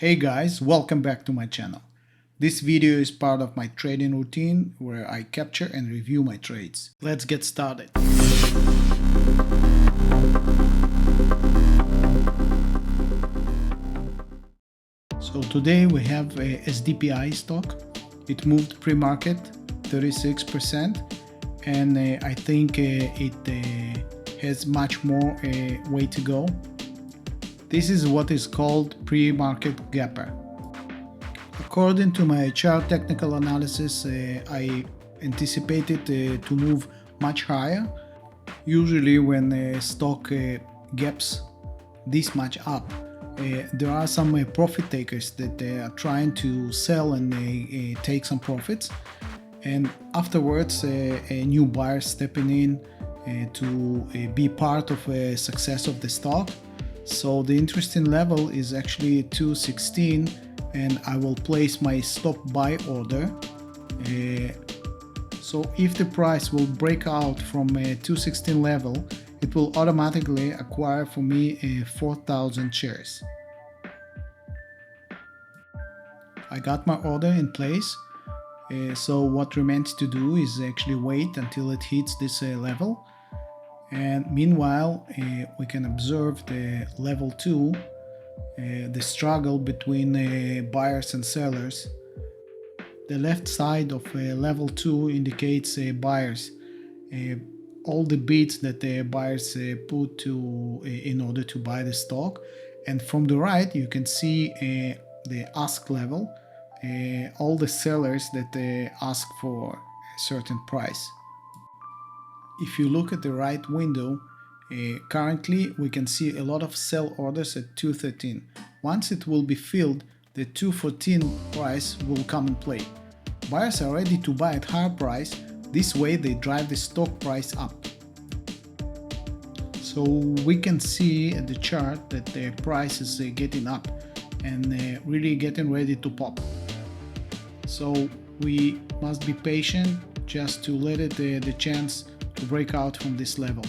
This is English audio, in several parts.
Hey guys, welcome back to my channel. This video is part of my trading routine where I capture and review my trades. Let's get started. So today we have a SDPI stock. It moved pre-market 36% and I think it has much more way to go. This is what is called pre-market gapper. According to my chart technical analysis, I anticipated to move much higher. Usually when a stock gaps this much up, there are some profit takers that are trying to sell and take some profits, and afterwards a new buyer stepping in to be part of a success of the stock. So the interesting level is actually 216, and I will place my stop buy order. So if the price will break out from a 216 level, it will automatically acquire for me 4,000 shares. I got my order in place. So what remains to do is actually wait until it hits this level. And meanwhile, we can observe the level 2, the struggle between buyers and sellers. The left side of level 2 indicates buyers. All the bids that the buyers put to in order to buy the stock, and from the right you can see the ask level, all the sellers that ask for a certain price. If you look at the right window, currently we can see a lot of sell orders at 213. Once it will be filled, the 214 price will come in play. Buyers are ready to buy at higher price. This way they drive the stock price up. So we can see at the chart that the price is getting up and really getting ready to pop. So we must be patient just to let it the chance to break out from this level.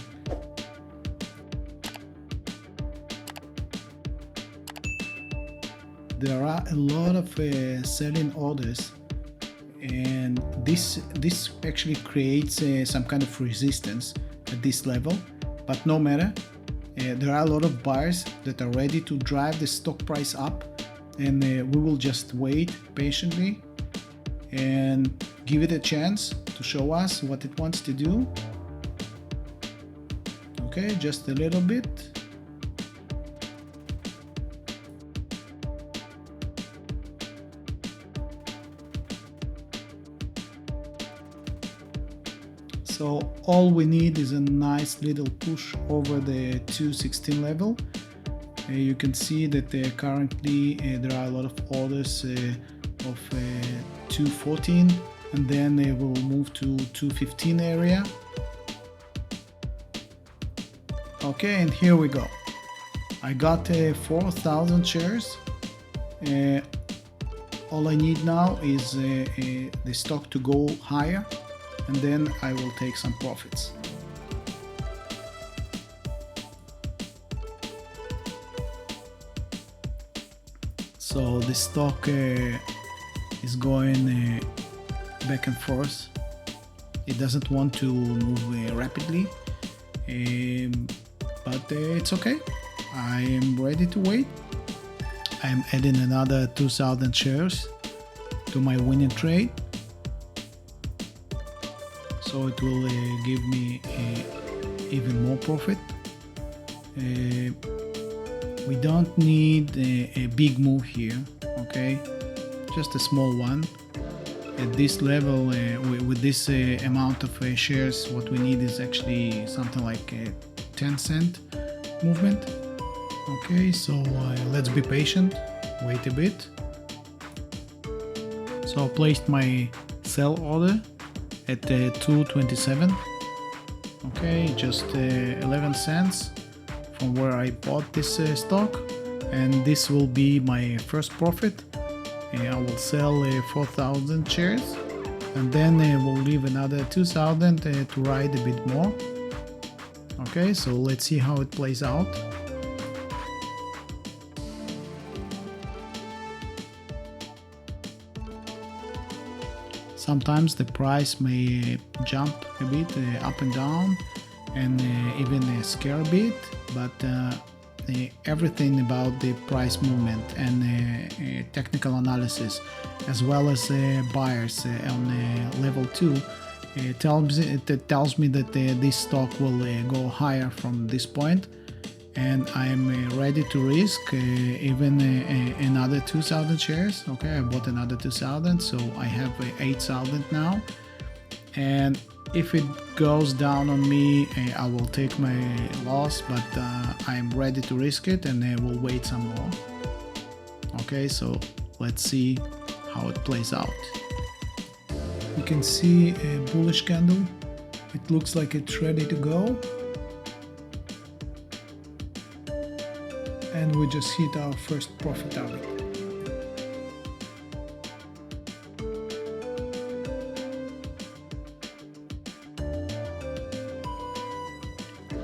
There are a lot of selling orders, and this actually creates some kind of resistance at this level, but no matter, there are a lot of buyers that are ready to drive the stock price up, and we will just wait patiently and give it a chance to show us what it wants to do. Okay, just a little bit. So all we need is a nice little push over the 216 level. You can see that currently there are a lot of orders of 214, and then they will move to 215 area. Okay, and here we go. I got 4,000 shares. All I need now is the stock to go higher, and then I will take some profits. So the stock is going back and forth. It doesn't want to move rapidly. But it's okay. I am ready to wait. I am adding another 2,000 shares to my winning trade, so it will give me even more profit. We don't need a big move here, okay? Just a small one. At this level, with this amount of shares, what we need is actually something like a 10-cent movement. Okay, so let's be patient, wait a bit. So I placed my sell order at 227. Okay, just 11 cents from where I bought this stock, and this will be my first profit. I will sell 4,000 shares, and then we'll leave another 2,000 to ride a bit more. Okay, so let's see how it plays out. Sometimes the price may jump a bit up and down and even scare a bit, but everything about the price movement and technical analysis, as well as buyers on level 2, it tells me that this stock will go higher from this point, and I'm ready to risk even another 2,000 shares. Okay, I bought another 2,000, so I have 8,000 now, and if it goes down on me, I will take my loss, but I'm ready to risk it, and we'll wait some more. Okay, so let's see how it plays out. You can see a bullish candle. It looks like it's ready to go. And we just hit our first profit target.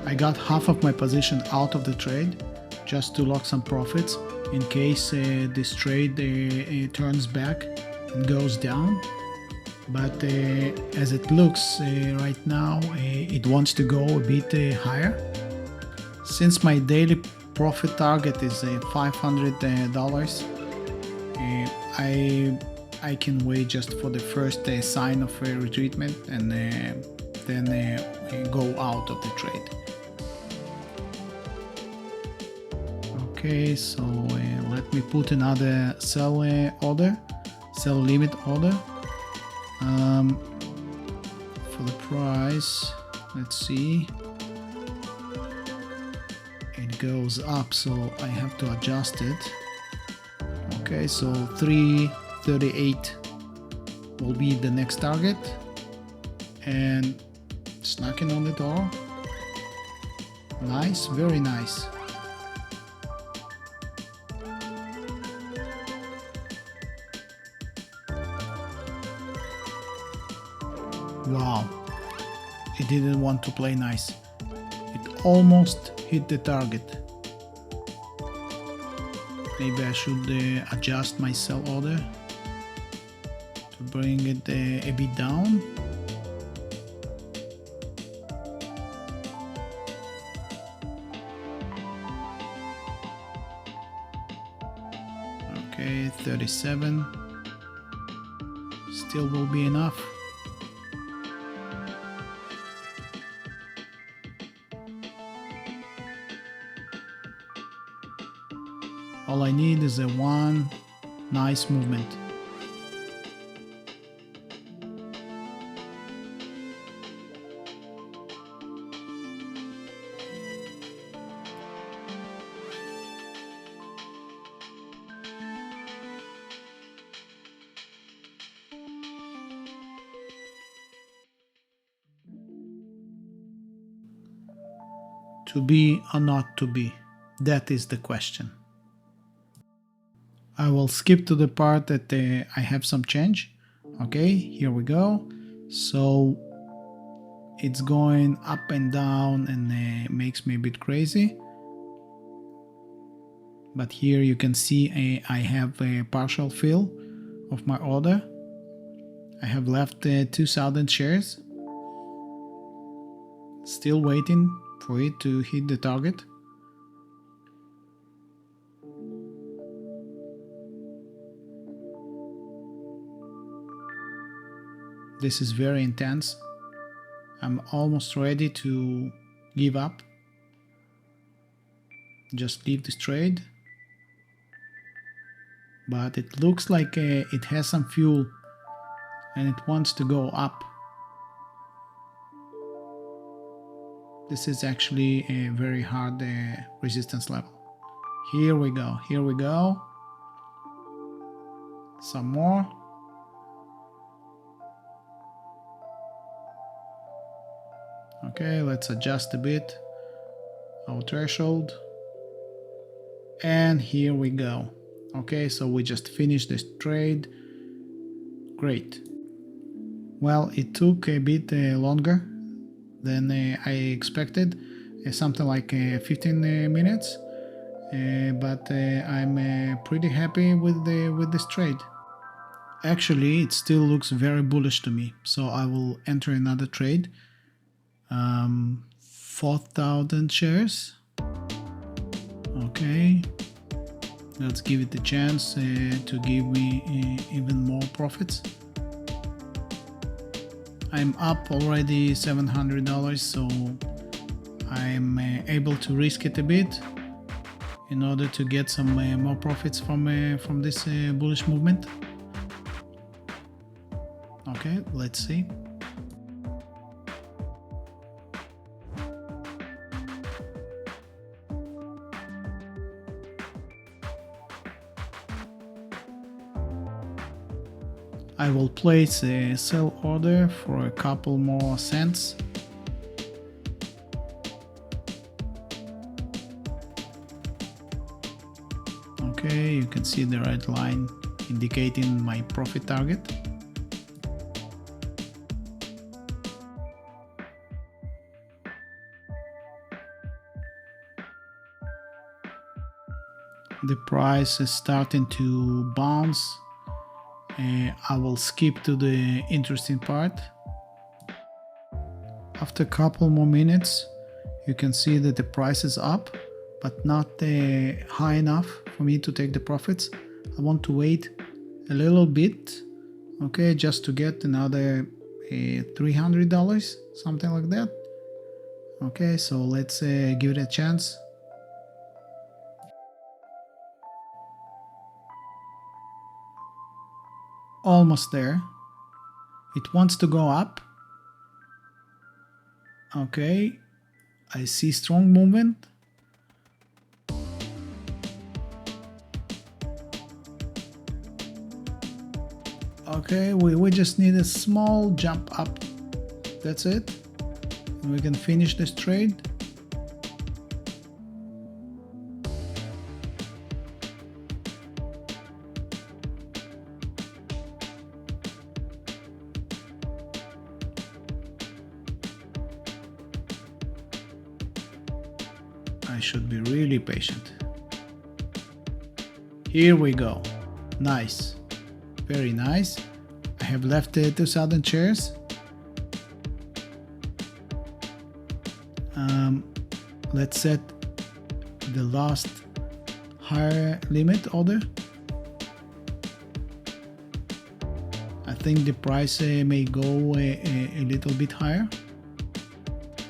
I got half of my position out of the trade just to lock some profits in case this trade turns back and goes down. But as it looks right now, it wants to go a bit higher. Since my daily profit target is $500, I can wait just for the first sign of retreatment and then go out of the trade. Okay, so let me put another sell limit order. For the price, let's see, it goes up, so I have to adjust it. Okay, so 338 will be the next target, and it's knocking on the door. Nice, very nice. Wow, it didn't want to play nice. It almost hit the target. Maybe I should adjust my sell order to bring it a bit down. Okay, 37. Still will be enough. All I need is one nice movement. To be or not to be, that is the question. I will skip to the part that I have some change. Okay, here we go. So it's going up and down and makes me a bit crazy. But here you can see I have a partial fill of my order. I have left 2,000 shares. Still waiting for it to hit the target. This is very intense. I'm almost ready to give up. Just leave this trade. But it looks like it has some fuel and it wants to go up. This is actually a very hard resistance level. Here we go, here we go. Some more. Okay, let's adjust a bit our threshold. And here we go. Okay, so we just finished this trade. Great. Well, it took a bit longer than I expected, something like 15 minutes, but I'm pretty happy with this trade. Actually, it still looks very bullish to me, so I will enter another trade. 4,000 shares. Okay, let's give it a chance to give me even more profits. I'm up already $700, so I'm able to risk it a bit in order to get some more profits from this bullish movement. Okay, let's see. I will place a sell order for a couple more cents. Okay, you can see the red line indicating my profit target. The price is starting to bounce. I will skip to the interesting part. After a couple more minutes, you can see that the price is up, but not high enough for me to take the profits. I want to wait a little bit, okay, just to get another $300, something like that. Okay, so let's give it a chance. Almost there. It wants to go up. Okay, I see strong movement. Okay, we just need a small jump up. That's it. And we can finish this trade. I should be really patient. Here we go. Nice. Very nice. I have left 2,000 shares. Let's set the last higher limit order. I think the price may go a little bit higher.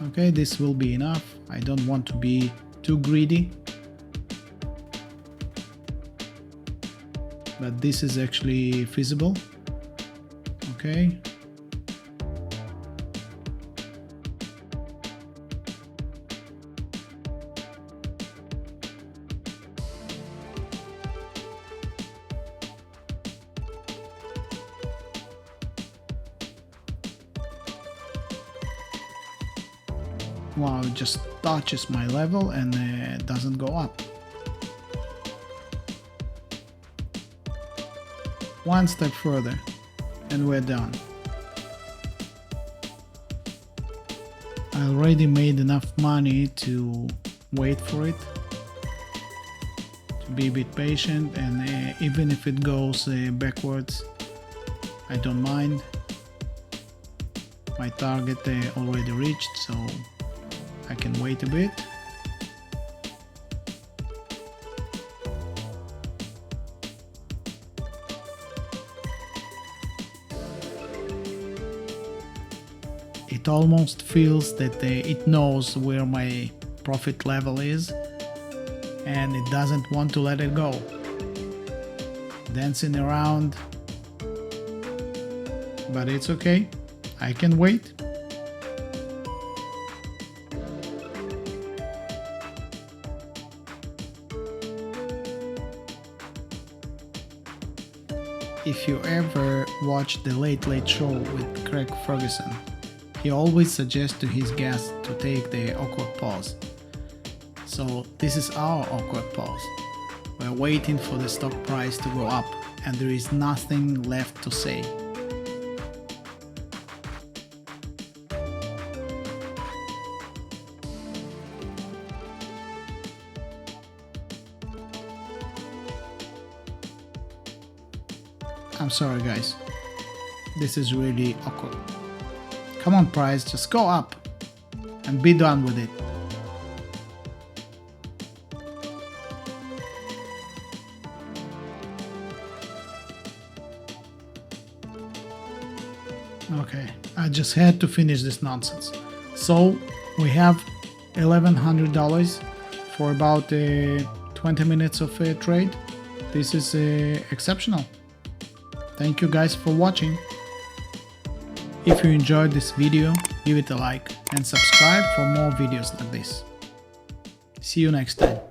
Okay, this will be enough. I don't want to be too greedy, but this is actually feasible. Okay. Wow, it just touches my level and doesn't go up. One step further and we're done. I already made enough money to wait for it, to be a bit patient, and even if it goes backwards, I don't mind. My target already reached, so I can wait a bit. It almost feels that it knows where my profit level is and it doesn't want to let it go. Dancing around, but it's okay. I can wait. If you ever watch The Late Late Show with Craig Ferguson, he always suggests to his guests to take the awkward pause. So this is our awkward pause. We're waiting for the stock price to go up and there is nothing left to say. I'm sorry guys, this is really awkward. Come on price, just go up and be done with it. Okay, I just had to finish this nonsense. So we have $1,100 for about 20 minutes of trade. This is exceptional. Thank you guys for watching. If you enjoyed this video, give it a like and subscribe for more videos like this. See you next time.